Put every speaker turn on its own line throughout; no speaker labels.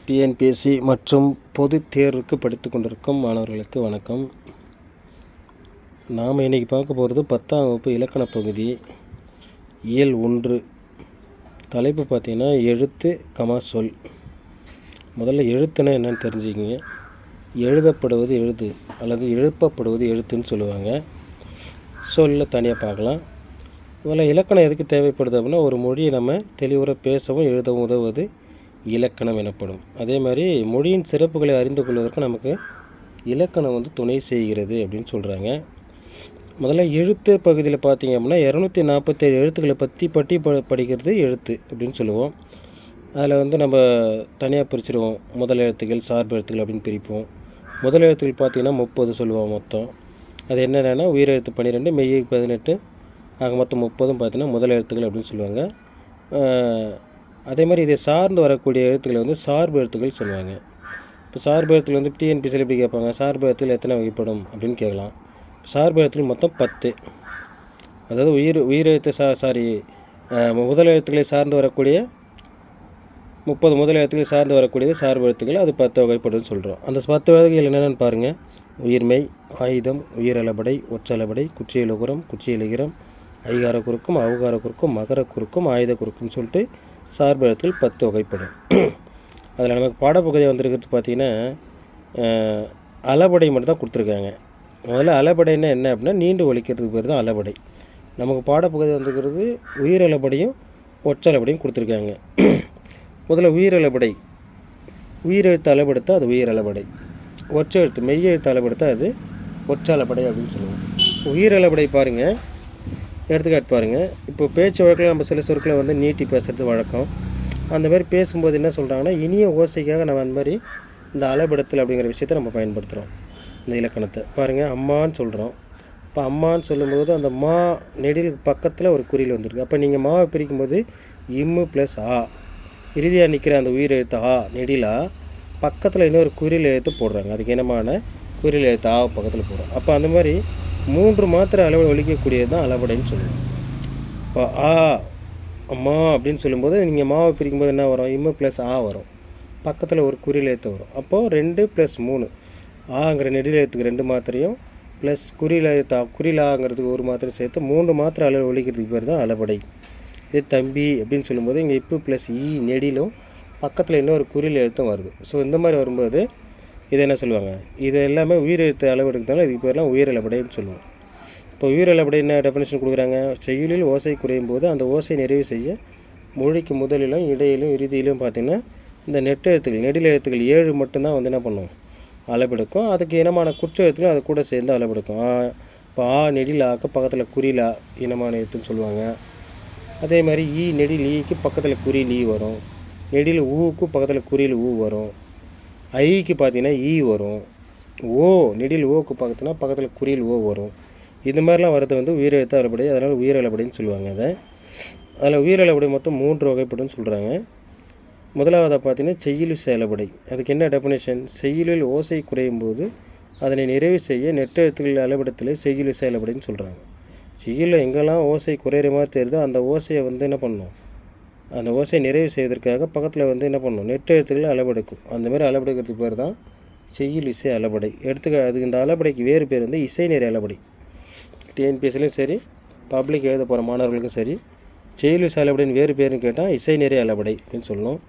TNPSC மற்றும் பொதுத் தேர்வுக்கு படித்து கொண்டிருக்கும் மாணவர்களுக்கு வணக்கம். நாம் இன்றைக்கி பார்க்க போகிறது 10ஆம் வகுப்பு இலக்கண பகுதி இயல் 1. தலைப்பு பார்த்திங்கன்னா எழுத்து, சொல். முதல்ல எழுத்துனா என்னென்னு தெரிஞ்சுக்கிங்க. எழுதப்படுவது எழுது அல்லது எழுப்பப்படுவது எழுத்துன்னு சொல்லுவாங்க. சொல்ல தனியாக பார்க்கலாம். முதல்ல இலக்கணம் எதுக்கு தேவைப்படுது அப்படின்னா, ஒரு மொழியை நம்ம தெளிவுற பேசவும் எழுதவும் உதவுவது இலக்கணம் எனப்படும். அதே மாதிரி மொழியின் சிறப்புகளை அறிந்து கொள்வதற்கு நமக்கு இலக்கணம் துணை செய்கிறது அப்படின்னு சொல்கிறாங்க. முதல்ல எழுத்து பகுதியில் பார்த்திங்க அப்படின்னா 247 எழுத்துக்களை பற்றி படிக்கிறது எழுத்து அப்படின்னு சொல்லுவோம். அதில் நம்ம தனியாக பிரிச்சுடுவோம். முதல் எழுத்துக்கள், சார்பு எழுத்துக்கள் அப்படின்னு பிரிப்போம். முதல் எழுத்துக்கள் பார்த்திங்கன்னா 30 சொல்லுவோம் மொத்தம். அது என்னென்னா உயிரெழுத்து 12, மெய்யை 18, ஆக மொத்தம் 30 பார்த்திங்கன்னா முதல் எழுத்துக்கள் அப்படின்னு சொல்லுவாங்க. அதே மாதிரி இதை சார்ந்து வரக்கூடிய எழுத்துக்களை சார்பு எழுத்துக்கள் சொல்லுவாங்க. இப்போ சார்பு எழுத்துக்கள் டிஎன்பிசியில் எப்படி கேட்பாங்க, சார்பு எழுத்துக்கள் எத்தனை வகைப்படும் அப்படின்னு கேட்கலாம். சார்பு எழுத்துக்கள் மொத்தம் 10. அதாவது உயிரெழுத்து முதல் எழுத்துக்களை சார்ந்து வரக்கூடிய 30 முதல் எழுத்துக்களை சார்ந்து வரக்கூடியது சார்பு எழுத்துக்கள். அது 10 வகைப்படும் சொல்கிறோம். அந்த 10 வகைகள் என்னென்னு பாருங்கள். உயிர்மெய், ஆயுதம், உயிரளபடை, ஒற்றளபடை, குற்றியலுகுரம், குற்றியலுகிரம், ஐகார குறுக்கும், அவுகார குறுக்கும், மகர குறுக்கும், ஆயுத குறுக்குன்னு சொல்லிட்டு சார்பு எழுத்துக்கள் 10 வகைப்படும். அதில் நமக்கு பாடப்பகுதி வந்திருக்கிறது பார்த்திங்கன்னா அளபடை மட்டும் தான் கொடுத்துருக்காங்க. முதல்ல அளபடைன்னா என்ன அப்படின்னா, நீண்டு ஒலிக்கிறதுக்கு பேர் தான் அளபடை. நமக்கு பாடப்பகுதி வந்திருக்கிறது உயிரளபடையும் ஒற்றளபடையும் கொடுத்துருக்காங்க. முதல்ல உயிரளபடை, உயிரெழுத்து அளபெடுத்தால் அது உயிரளபடை. ஒற்றெழுத்து மெய்யெழுத்து அளபெடுத்தால் அது ஒற்றளபடை அப்படின்னு சொல்லுவோம். உயிரளபடை பாருங்கள், எடுத்துக்காட்டு பாருங்கள். இப்போ பேச்சு வழக்கில் நம்ம சில சொற்களை நீட்டி பேசுகிறது வழக்கம். அந்த மாதிரி பேசும்போது என்ன சொல்கிறாங்கன்னா, இனிய ஓசைக்காக நம்ம அந்த மாதிரி இந்த அளபெடுத்தல் அப்படிங்கிற விஷயத்தை நம்ம பயன்படுத்துகிறோம். இந்த இலக்கணத்தை பாருங்கள். அம்மான்னு சொல்கிறோம். இப்போ அம்மான்னு சொல்லும்போது அந்த மா நெடிலுக்கு பக்கத்தில் ஒரு குறியில் வந்திருக்கு. அப்போ நீங்கள் மாவை பிரிக்கும்போது இம்மு ப்ளஸ் ஆ, இறுதியாக நிற்கிற அந்த உயிர் எழுத்து ஆ நெடிலா பக்கத்தில் இன்னொரு குறியில் எழுத்து போடுறாங்க. அதுக்கு இனமான குறியில் எழுத்து ஆ பக்கத்தில் போடுறோம். அப்போ அந்த மாதிரி 3 மாத்திரை அளவு ஒழிக்கக்கூடியது தான் அளபடைன்னு சொல்லுவோம். இப்போ ஆ அம்மா அப்படின்னு சொல்லும்போது நீங்கள் மாவை பிரிக்கும்போது என்ன வரும், இம்மு ப்ளஸ் ஆ வரும், பக்கத்தில் ஒரு குறியில் எழுத்து வரும். அப்போது 2 + 3 ஆங்கிற நெடில் எழுத்துக்கு 2 மாத்திரையும் ப்ளஸ் குறியில் எழுத்தா குறிலாங்கிறதுக்கு 1 மாத்திரை சேர்த்து 3 மாத்திரை அளவு ஒழிக்கிறதுக்கு பேர் தான் அளபடை. இது தம்பி அப்படின்னு சொல்லும்போது இங்கே இப்பு ப்ளஸ் ஈ நெடிலும் பக்கத்தில் இன்னொரு குறியில் எழுத்தும் வருது. ஸோ இந்த மாதிரி வரும்போது இதை என்ன சொல்லுவாங்க, இது எல்லாமே உயிரெழுத்து அளவெடுக்கிறதால இதுக்கு பேர்லாம் உயிரளபடைன்னு சொல்லுவோம். இப்போ உயிரளபடை என்ன டெஃபினேஷன் கொடுக்குறாங்க, செய்யுளில் ஓசை குறையும் போது அந்த ஓசை நிறைவு செய்ய மொழிக்கு முதலிலும் இடையிலும் இறுதியிலும் பார்த்திங்கன்னா இந்த நெட்டெழுத்துக்கள் நெடில் எழுத்துக்கள் 7 மட்டும்தான் என்ன பண்ணும், அளவெடுக்கும். அதுக்கு இனமான குற்ற எழுத்துக்கள் அது கூட சேர்ந்து அளவெடுக்கும். இப்போ ஆ நெடில் ஆக்க பக்கத்தில் குறிலா இனமான எழுத்துன்னு சொல்லுவாங்க. அதே மாதிரி ஈ நெடில் ஈக்கு பக்கத்தில் குறில் ஈ வரும். நெடில் ஊக்கு பக்கத்தில் குறில் ஊ வரும். ஐக்கு பார்த்திங்கன்னா ஈ வரும். ஓ நெடில் ஓக்கு பக்கத்தில் குறில் ஓ வரும். இந்த மாதிரிலாம் வரது உயிரெழுத்து அளபடை. அதனால் உயிரளபடைன்னு சொல்லுவாங்க. அதில் உயிரளபடை மொத்தம் 3 வகைப்படுன்னு சொல்கிறாங்க. முதலாவதாக பார்த்திங்கன்னா செய்யுளிசை அளபடை. அதுக்கு என்ன டெஃபினேஷன், செய்யுளில் ஓசை குறையும் போது அதனை நிறைவு செய்ய நெட்டெழுத்துக்கள் அளபெடுத்தலை செய்யுளிசை அளபடைன்னு சொல்கிறாங்க. செய்யுளில் எங்கெல்லாம் ஓசை குறையிற மாதிரி தெரியுதோ அந்த ஓசையை என்ன பண்ணணும், அந்த ஓசையை நிறைவு செய்வதற்காக பக்கத்தில் என்ன பண்ணணும், நெட்டெழுத்துக்களை அளவெடுக்கும். அந்தமாதிரி அளவெடுக்கிறதுக்கு பேர் தான் செய்யுள் இசை அளபடை. அதுக்கு இந்த அளபடைக்கு வேறு பேர் இசைநெறி அளபடை. டிஎன்பிஎஸ்சிலையும் சரி, பப்ளிக் எழுத போகிற மாணவர்களுக்கும் சரி, செய்யுள் இசை அளபடைன்னு வேறு பேருன்னு கேட்டால் இசைநெறி அளபடை அப்படின்னு சொல்லணும்.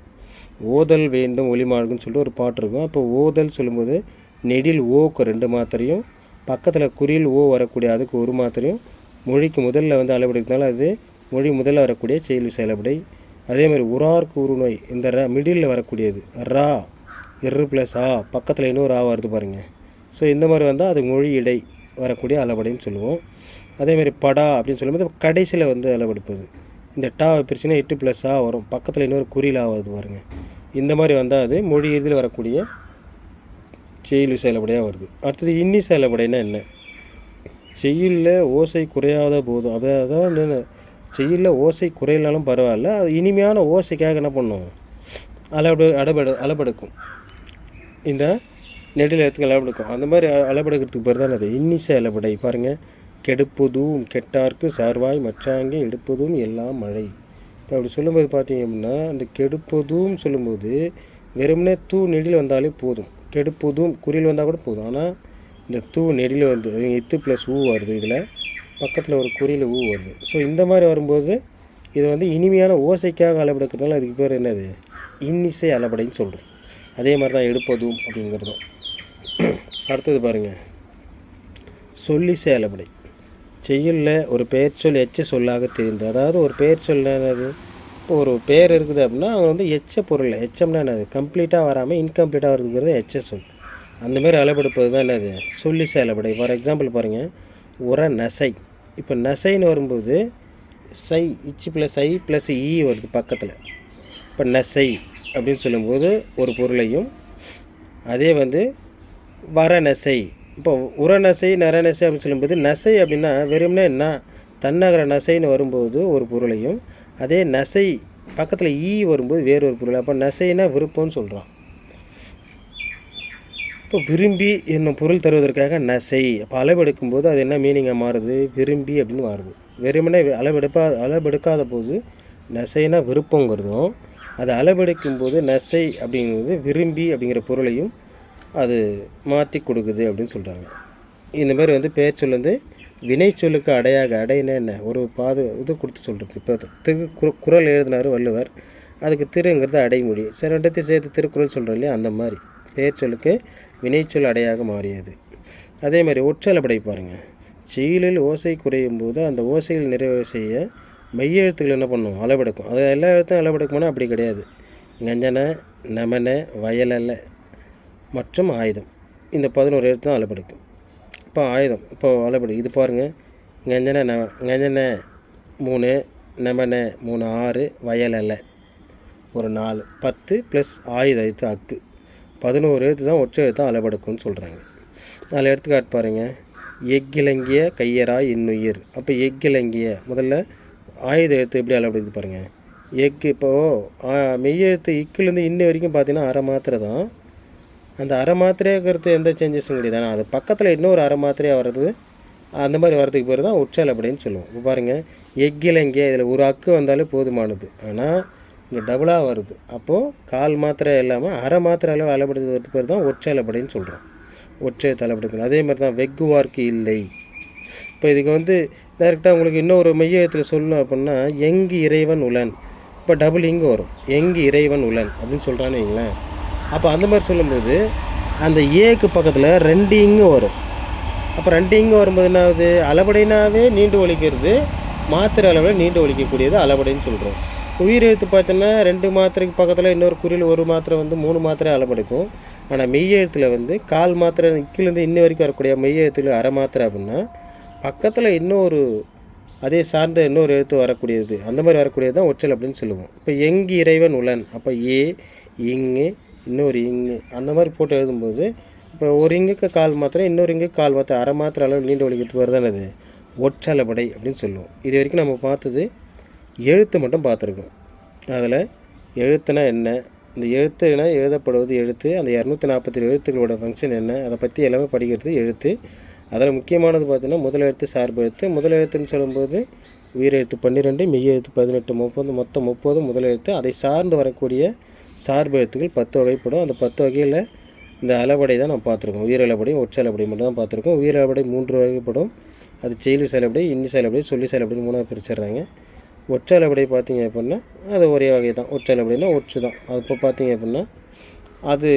ஓதல் வேண்டும் ஒளிமாழ்குன்னு சொல்லிட்டு ஒரு பாட்டு இருக்கும். அப்போ ஓதல் சொல்லும்போது நெடில் ஓக்கு 2 மாத்திரையும் பக்கத்தில் குறியில் ஓ வரக்கூடிய அதுக்கு 1 மாத்திரையும் மொழிக்கு முதல்ல அளவெடுக்கிறதுனால அது மொழி முதல்ல வரக்கூடிய செய்யுள் இசை அளபடை. அதே மாதிரி உரார்க்கு உருநோய் இந்த மிடில் வரக்கூடியது ரா இரு ப்ளஸ் ஆ பக்கத்தில் இன்னொரு ஆ வருது பாருங்கள். ஸோ இந்த மாதிரி வந்தால் அது மொழி இடை வரக்கூடிய அளபடைன்னு சொல்லுவோம். அதேமாதிரி படா அப்படின்னு சொல்லும்போது கடைசியில் அளவெடுப்பது. இந்த டா பிரிச்சுன்னா 8 + ஆ வரும், பக்கத்தில் இன்னொரு குறிலா வருது பாருங்கள். இந்த மாதிரி வந்தால் அது மொழி இறுதியில் வரக்கூடிய செய்யுள் இசை அளபடையாக வருது. அடுத்தது இன்னிசை அளபடைன்னா என்ன, செய்யுளில் ஓசை குறையாத போதும், அதாவது செய்யுளில் ஓசை குறையினாலும் பரவாயில்ல, அது இனிமையான ஓசைக்காக என்ன பண்ணும், அளபெடுக்கும். இந்த நெடில் எழுத்துக்கள் அளபெடுக்கும். அந்த மாதிரி அளபெடுக்கிறதுக்கு பேர் தான் அது இன்னிசை அளபடை. பாருங்கள். கெடுப்பதும் கெட்டார்க்கு சார்வாய் மற்றாங்கே எடுப்பதும் எல்லாம் மழை. இப்போ அப்படி சொல்லும்போது பார்த்திங்க அப்படின்னா, அந்த கெடுப்பதும் சொல்லும்போது வெறுமனே தூ நெடில் வந்தாலே போதும், கெடுப்புதும் குறில் வந்தால் கூட போதும். ஆனால் இந்த தூ நெடில் வந்து இத்து ப்ளஸ் ஊ வருது, இதில் பக்கத்தில் ஒரு குறியில் ஊ வருது. ஸோ இந்த மாதிரி வரும்போது இது வந்து இனிமையான ஓசைக்காக அளவெடுக்கிறதுனால அதுக்கு பேர் என்னது, இன்னிசை அளபடைன்னு சொல்கிறோம். அதே மாதிரி தான் எடுப்பதும் அப்படிங்கிறதும். அடுத்தது பாருங்கள், சொல்லிசை அளபடை. செய்யுளில் ஒரு பெயர் சொல் எச்ச சொல்லாக தெரிந்து, அதாவது ஒரு பெயர் சொல் என்னது, இப்போ ஒரு பெயர் இருக்குது அப்படின்னா அவங்க வந்து எச்ச பொருள், எச்சம்னா என்னது, கம்ப்ளீட்டாக வராமல் இன்கம்ப்ளீட்டாக வரதுங்கிறது எச்ச சொல். அந்தமாரி அளவெடுப்பது தான் என்னது, சொல்லிசை அளபடை. ஃபார் எக்ஸாம்பிள் பாருங்கள், உர நசை. இப்போ நசைன்னு வரும்போது சை இச்சு ப்ளஸ் ஐ ப்ளஸ் ஈ வருது பக்கத்தில். இப்போ நசை அப்படின்னு சொல்லும்போது ஒரு பொருளையும், அதே வந்து வர நசை, இப்போ உரநசை நரநசை அப்படின்னு சொல்லும்போது நசை அப்படின்னா வெறும்னே என்ன தன்னகர நசைன்னு வரும்போது ஒரு பொருளையும், அதே நசை பக்கத்தில் ஈ வரும்போது வேறொரு பொருள். அப்போ நசைனா விருப்பம்னு சொல்கிறான். இப்போ விரும்பி என்னும் பொருள் தருவதற்காக நசை. அப்போ அளவெடுக்கும்போது அது என்ன மீனிங்காக மாறுது, விரும்பி அப்படின்னு மாறுது. வெறுமனே அளவெடுக்காத போது நசைனா விருப்பங்கிறதும், அது அளவெடுக்கும்போது நசை அப்படிங்கிறது விரும்பி அப்படிங்கிற பொருளையும் அது மாற்றி கொடுக்குது அப்படின்னு சொல்கிறாங்க. இந்தமாரி வந்து பெயர் சொல் வந்து வினை சொல்லுக்கு அடையாக, அடையினா என்ன, ஒரு இது கொடுத்து சொல்கிறது. இப்போ குறள் எழுதினார் வள்ளுவர், அதுக்கு திருங்கிறது அடைமொழி. சில இடத்தை சேர்த்து திருக்குறள் சொல்கிறோம் இல்லையா, அந்த மாதிரி பெயர் சொல்லுக்கு வினைச்சொல் அடையாக மாறியது. அதே மாதிரி ஒற்றளபடை பாருங்கள், செயலில் ஓசை குறையும் போது அந்த ஓசையில் நிறைவு செய்ய மெய்யெழுத்துக்கள் என்ன பண்ணும், அளவெடுக்கும். அது எல்லா எழுத்தும் அளவெடுக்குமானா அப்படி கிடையாது. கஞ்சன, நமன, வயலல்ல மற்றும் ஆயுதம், இந்த 11 எழுத்து தான் அளவெடுக்கும். இப்போ ஆயுதம் இப்போ அளவெடு இது பாருங்கள், கஞ்சன 3, நமன 3 6, வயலல்ல ஒரு 4, 10 ப்ளஸ் ஆயுத எழுத்து அக்கு, 11 எழுத்து தான் ஒற்றை எழுத்து தான் அளவெடுக்கும்னு சொல்கிறாங்க. 4 எடுத்துக்காட்டு பாருங்கள், எக்கிலங்கிய கையராய் இன்னுயிர். அப்போ எக்கிலங்கிய முதல்ல ஆயுத எழுத்து எப்படி அளவெடுக்குது பாருங்கள். எக்கு இப்போது மெய்யெழுத்து இக்குலேருந்து இன்ன வரைக்கும் பார்த்தீங்கன்னா அரை மாத்திரை தான். அந்த அரை மாத்திரைங்கிறது எந்த சேஞ்சஸும் கிடையாது. ஆனால் அது பக்கத்தில் இன்னொரு அரை மாத்திரையாக வர்றது, அந்த மாதிரி வர்றதுக்கு பேர் தான் ஒற்றை அளபடைன்னு சொல்லுவோம். இப்போ பாருங்கள், எக்கிலங்கிய இதில் ஒரு அக்கு வந்தாலே போதுமானது, ஆனால் இங்கே டபுளாக வருது. அப்போது கால் மாத்திரை இல்லாமல் அரை மாத்திரை அளவு அளபடுத்துறதுக்கு பேர் தான் ஒற்றை அளபடைன்னு சொல்கிறோம், ஒற்றை தலைப்படுத்தணும். அதே மாதிரி தான் வெகுவார்க்கு இல்லை. இப்போ இதுக்கு வந்து டேரெக்டாக உங்களுக்கு இன்னொரு மையத்தில் சொல்லணும் அப்படின்னா, எங்கு இறைவன் உலன், இப்போ டபுள் இங்கு வரும், எங்கு இறைவன் உலன் அப்படின்னு சொல்கிறான்னு வைங்களேன். அப்போ அந்த மாதிரி சொல்லும்போது அந்த ஏக்கு பக்கத்தில் 2 இங்கு வரும். அப்போ 2 இங்கு வரும்போது என்ன ஆகுது, அளபடைனாவே நீண்டு ஒழிக்கிறது, மாத்திரை அளவில் நீண்டு ஒழிக்கக்கூடியது அளபடைன்னு சொல்கிறோம். உயிர் எழுத்து பார்த்தோன்னா 2 மாத்திரைக்கு பக்கத்தில் இன்னொரு குறில் ஒரு மாத்திரை வந்து 3 மாத்திரை அளபெடுக்கும். ஆனால் மெய்யெழுத்தில் வந்து கால் மாத்திரை இக்கிலேருந்து இன்ன வரைக்கும் வரக்கூடிய மெய்யெழுத்தில் அரை மாத்திரை அப்படின்னா பக்கத்தில் இன்னொரு அதே சார்ந்த இன்னொரு எழுத்து வரக்கூடியது, அந்த மாதிரி வரக்கூடியது தான் ஒற்றல் அப்படின்னு சொல்லுவோம். இப்போ எங்கு இறைவன் உலன், அப்போ ஏ இங்கு இன்னொரு இங்கு அந்த மாதிரி போட்டு எழுதும்போது இப்போ ஒரு இங்குக்கு கால் மாத்திரை இன்னொரு இங்குக்கு கால் மாத்திரை அரை மாத்திரை அளவு நீண்டு ஒழிக்கிறதுக்கு வருது தானே அது ஒற்றளபடை அப்படின்னு சொல்லுவோம். இது வரைக்கும் நம்ம பார்த்தது எழுத்து மட்டும் பார்த்துருக்கோம். அதில் எழுத்துனா என்ன, இந்த எழுத்துனா எழுதப்படுவது எழுத்து, அந்த 247 எழுத்துக்களோட ஃபங்க்ஷன் என்ன, அதை பற்றி எல்லாமே படிக்கிறது எழுத்து. அதில் முக்கியமானது பார்த்தீங்கன்னா முதல் எழுத்து சார்பு எழுத்து. முதல் எழுத்துன்னு சொல்லும்போது உயிரெழுத்து 12, மெய் எழுத்து 18, 30, மொத்தம் 30 முதல் எழுத்து. அதை சார்ந்து வரக்கூடிய சார்பு எழுத்துக்கள் 10 வகைப்படும். அந்த 10 வகையில் இந்த அளபடை தான் நம்ம பார்த்துருக்கோம். உயிர் அளபடையும் ஒற்றை அளபடை மட்டும் தான் பார்த்துருக்கோம். உயிர் அளபடை 3 வகைப்படும். அது செயலி செயலபடை, இன்னி செயலபடை, சொல்லி செயலபடை 3ஆக பிரிச்சிடுறாங்க. ஒற்றை அளபடை பார்த்திங்க அப்படின்னா அது ஒரே வகை தான். ஒற்றை அளபடைனா ஒற்று தான். அது இப்போ பார்த்திங்க அப்படின்னா அது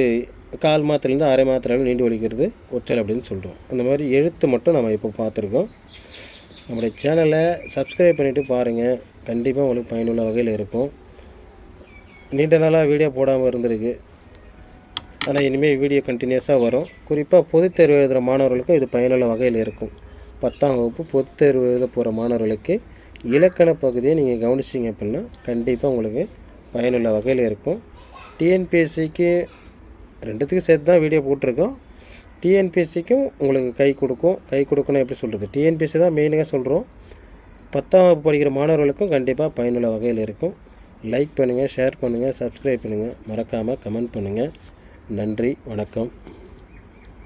கால் மாத்திரைலேருந்து அரை மாத்திரையில் நீண்டு ஒழிக்கிறது ஒற்றை அப்படின்னு சொல்கிறோம். அந்த மாதிரி எழுத்து மட்டும் நம்ம இப்போ பார்த்துருக்கோம். நம்மளுடைய சேனலை சப்ஸ்கிரைப் பண்ணிவிட்டு பாருங்கள், கண்டிப்பாக உங்களுக்கு பயனுள்ள வகையில் இருக்கும். நீண்ட நாளாக வீடியோ போடாமல் இருந்திருக்கு, ஆனால் இனிமேல் வீடியோ கண்டினியூஸாக வரும். குறிப்பாக பொதுத் தேர்வு எழுதுகிற மாணவர்களுக்கும் இது பயனுள்ள வகையில் இருக்கும். 10ஆம் வகுப்பு பொதுத் தேர்வு எழுத போகிற மாணவர்களுக்கு இலக்கண பகுதியை நீங்கள் கவனிச்சிங்க அப்படின்னா கண்டிப்பாக உங்களுக்கு பயனுள்ள வகையில் இருக்கும். டிஎன்பிஎஸ்சிக்கு 2த்துக்கும் சேர்த்து தான் வீடியோ போட்டிருக்கோம். டிஎன்பிஎஸ்சிக்கும் உங்களுக்கு கை கொடுக்கணும் எப்படி சொல்கிறது, டிஎன்பிஎஸ்சி தான் மெயினாக சொல்கிறோம். 10ஆம் வகுப்பு படிக்கிற மாணவர்களுக்கும் கண்டிப்பாக பயனுள்ள வகையில் இருக்கும். லைக் பண்ணுங்கள், ஷேர் பண்ணுங்கள், சப்ஸ்கிரைப் பண்ணுங்கள், மறக்காமல் கமெண்ட் பண்ணுங்கள். நன்றி, வணக்கம்.